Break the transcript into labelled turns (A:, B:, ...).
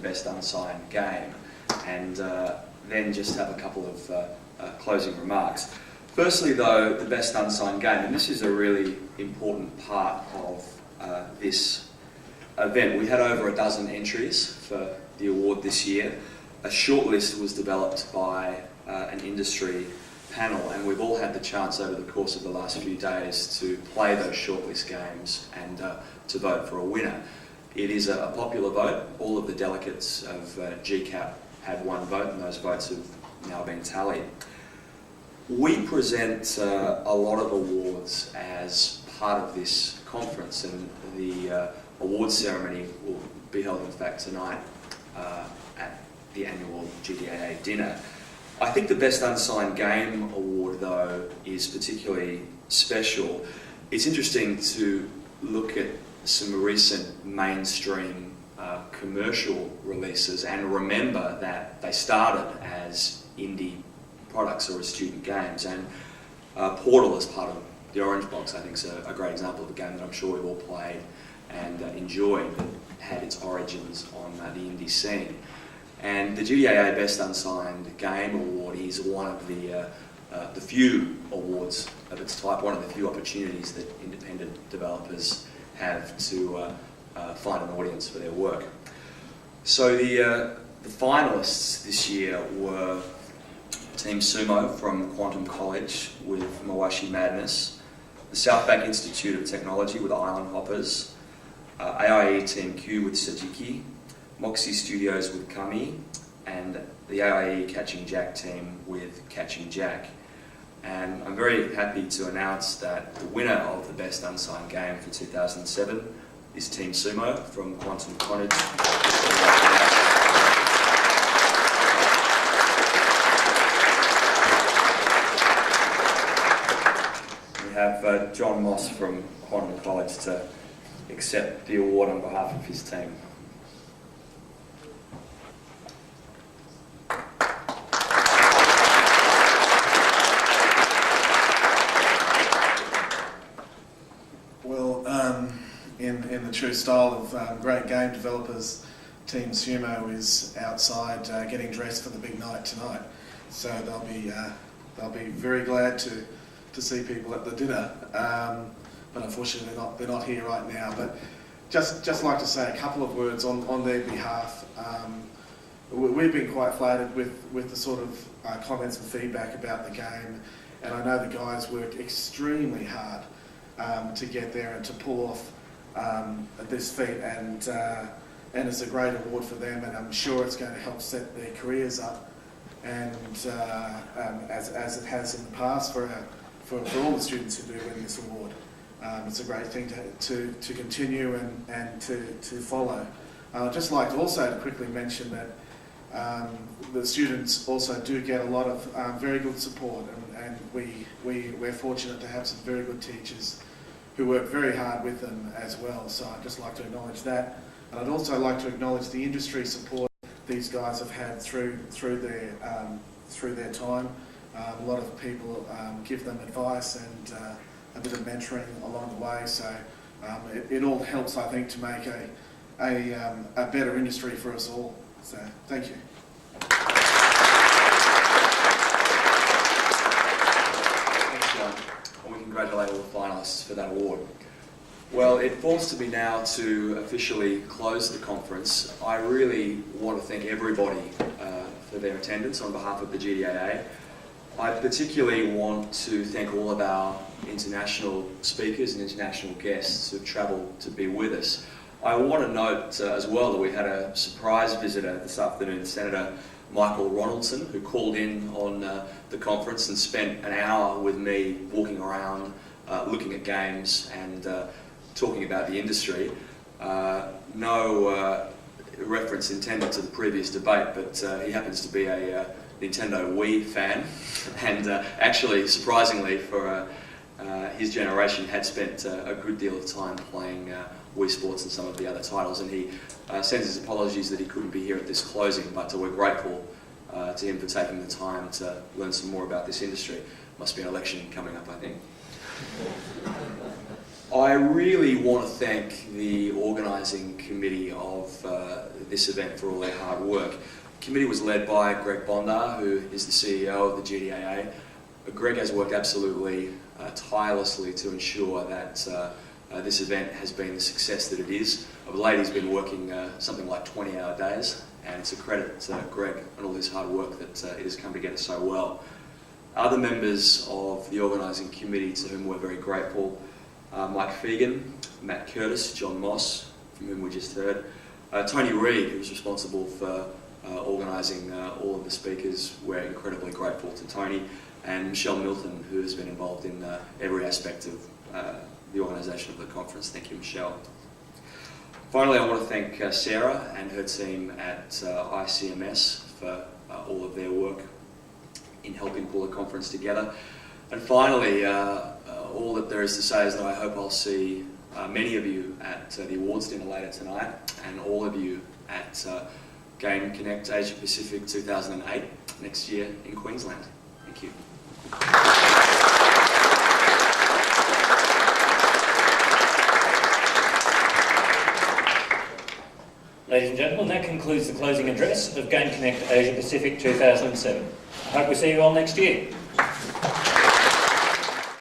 A: best unsigned game, and then just have a couple of closing remarks. Firstly though, the best unsigned game, and this is a really important part of this event. We had over a dozen entries for the award this year. A shortlist was developed by an industry panel, and we've all had the chance over the course of the last few days to play those shortlist games and to vote for a winner. It is a popular vote. All of the delegates of GCAP had one vote, and those votes have now been tallied. We present a lot of awards as part of this conference, and the awards ceremony will be held in fact tonight at the annual GDAA dinner. I think the Best Unsigned Game award though is particularly special. It's interesting to look at some recent mainstream commercial releases and remember that they started as indie products or as student games, and Portal as part of the Orange Box I think is a great example of a game that I'm sure we've all played and enjoyed, that had its origins on the indie scene. And the GDAA Best Unsigned Game Award is one of the few awards of its type, one of the few opportunities that independent developers have to find an audience for their work. So the finalists this year were Team Sumo from Quantum College with Mawashi Madness, the South Bank Institute of Technology with Island Hoppers, AIE Team Q with Sajiki, Moxie Studios with Kami, and the AIE Catching Jack team with Catching Jack. And I'm very happy to announce that the winner of the Best Unsigned Game for 2007 is Team Sumo from Quantum College. We have John Moss from Quantum College to accept the award on behalf of his team.
B: In the true style of great game developers, Team Sumo is outside getting dressed for the big night tonight. So they'll be very glad to see people at the dinner. But unfortunately they're not here right now. But just like to say a couple of words on their behalf. We've been quite flattered with the sort of comments and feedback about the game, and I know the guys work extremely hard to get there and to pull off this feat, and it's a great award for them, and I'm sure it's going to help set their careers up, and as it has in the past for all the students who do win this award. It's a great thing to continue and to follow. I'd just like to also quickly mention that the students also do get a lot of very good support, and we're fortunate to have some very good teachers who work very hard with them as well. So I'd just like to acknowledge that. And I'd also like to acknowledge the industry support these guys have had through their time. A lot of people give them advice and a bit of mentoring along the way. So it all helps, I think, to make a better industry for us all. So thank you.
A: Thanks, John. And we congratulate all the finalists for that award. Well, it falls to me now to officially close the conference. I really want to thank everybody for their attendance on behalf of the GDAA. I particularly want to thank all of our international speakers and international guests who've travelled to be with us. I want to note as well that we had a surprise visitor this afternoon, Senator Michael Ronaldson, who called in on the conference and spent an hour with me walking around, looking at games and talking about the industry. No reference intended to the previous debate, but he happens to be a Nintendo Wii fan, and actually, surprisingly, for his generation, had spent a good deal of time playing Wii Sports and some of the other titles, and he sends his apologies that he couldn't be here at this closing, but we're grateful to him for taking the time to learn some more about this industry. Must be an election coming up, I think. I really want to thank the organising committee of this event for all their hard work. The committee was led by Greg Bondar, who is the CEO of the GDAA. Greg has worked absolutely tirelessly to ensure that this event has been the success that it is. Of late, he's been working something like 20-hour days, and it's a credit to Greg and all his hard work that it has come together so well. Other members of the organising committee to whom we're very grateful: Mike Fegan, Matt Curtis, John Moss, from whom we just heard, Tony Reid, who was responsible for organising all of the speakers. We're incredibly grateful to Tony, and Michelle Milton, who has been involved in every aspect of the organisation of the conference. Thank you, Michelle. Finally, I want to thank Sarah and her team at ICMS for all of their work in helping pull the conference together. And finally, all that there is to say is that I hope I'll see many of you at the awards dinner later tonight, and all of you at Game Connect Asia Pacific 2008 next year in Queensland. Thank you.
C: Ladies and gentlemen, that concludes the closing address of Game Connect Asia Pacific 2007. I hope we see you all next year.